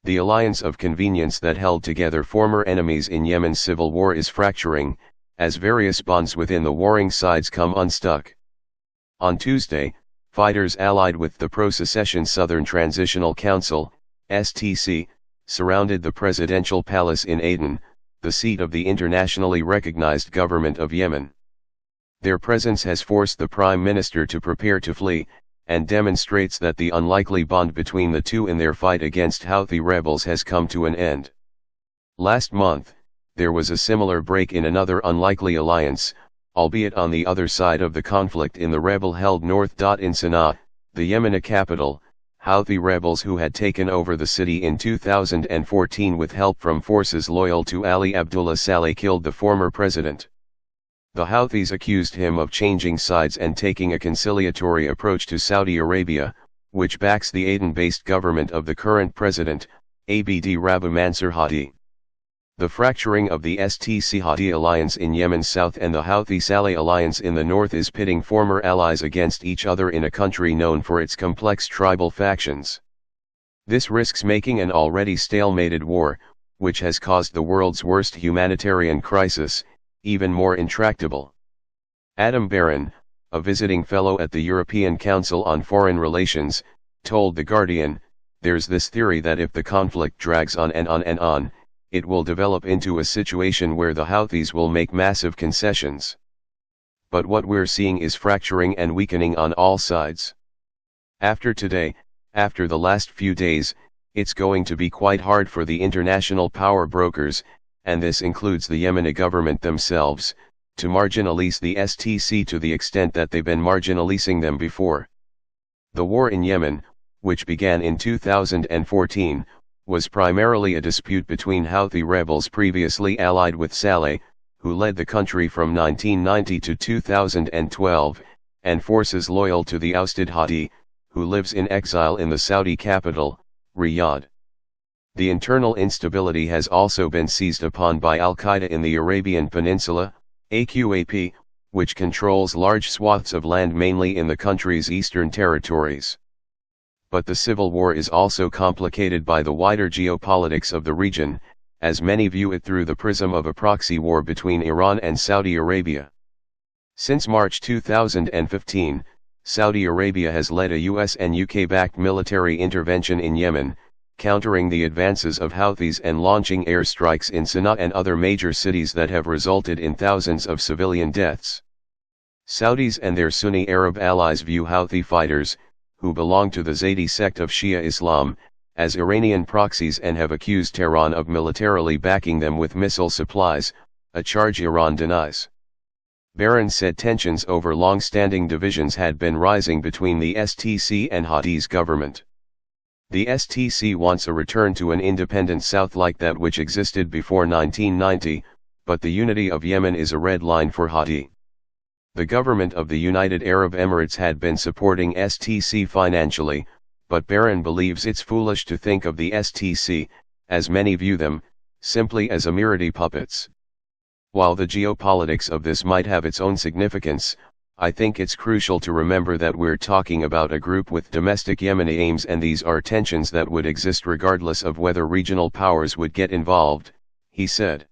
The alliance of convenience that held together former enemies in Yemen's civil war is fracturing, as various bonds within the warring sides come unstuck. On Tuesday, fighters allied with the pro-secession Southern Transitional Council, STC, surrounded the presidential palace in Aden, the seat of the internationally recognized government of Yemen. Their presence has forced the prime minister to prepare to flee, and demonstrates that the unlikely bond between the two in their fight against Houthi rebels has come to an end. Last month, there was a similar break in another unlikely alliance, albeit on the other side of the conflict in the rebel-held north. In Sana'a, the Yemeni capital, Houthi rebels who had taken over the city in 2014 with help from forces loyal to Ali Abdullah Saleh killed the former president. The Houthis accused him of changing sides and taking a conciliatory approach to Saudi Arabia, which backs the Aden-based government of the current president, Abd Rabbu Mansour Hadi. The fracturing of the STC-Hadi alliance in Yemen's south and the Houthi-Saleh alliance in the north is pitting former allies against each other in a country known for its complex tribal factions. This risks making an already stalemated war, which has caused the world's worst humanitarian crisis, even more intractable. Adam Baron, a visiting fellow at the European Council on Foreign Relations, told The Guardian, "There's this theory that if the conflict drags on and on and on, it will develop into a situation where the Houthis will make massive concessions. But what we're seeing is fracturing and weakening on all sides. After today, after the last few days, it's going to be quite hard for the international power brokers, and this includes the Yemeni government themselves, to marginalize the STC to the extent that they've been marginalizing them before." The war in Yemen, which began in 2014, was primarily a dispute between Houthi rebels previously allied with Saleh, who led the country from 1990 to 2012, and forces loyal to the ousted Hadi, who lives in exile in the Saudi capital, Riyadh. The internal instability has also been seized upon by Al-Qaeda in the Arabian Peninsula, AQAP, which controls large swaths of land mainly in the country's eastern territories. But the civil war is also complicated by the wider geopolitics of the region, as many view it through the prism of a proxy war between Iran and Saudi Arabia. Since March 2015, Saudi Arabia has led a US and UK-backed military intervention in Yemen, countering the advances of Houthis and launching airstrikes in Sana'a and other major cities that have resulted in thousands of civilian deaths. Saudis and their Sunni Arab allies view Houthi fighters, who belong to the Zaydi sect of Shia Islam, as Iranian proxies and have accused Tehran of militarily backing them with missile supplies, a charge Iran denies. Baron said tensions over long-standing divisions had been rising between the STC and Hadi's government. The STC wants a return to an independent South like that which existed before 1990, but the unity of Yemen is a red line for Hadi. The government of the United Arab Emirates had been supporting STC financially, but Baron believes it's foolish to think of the STC, as many view them, simply as Emirati puppets. While the geopolitics of this might have its own significance, I think it's crucial to remember that we're talking about a group with domestic Yemeni aims, and these are tensions that would exist regardless of whether regional powers would get involved, he said.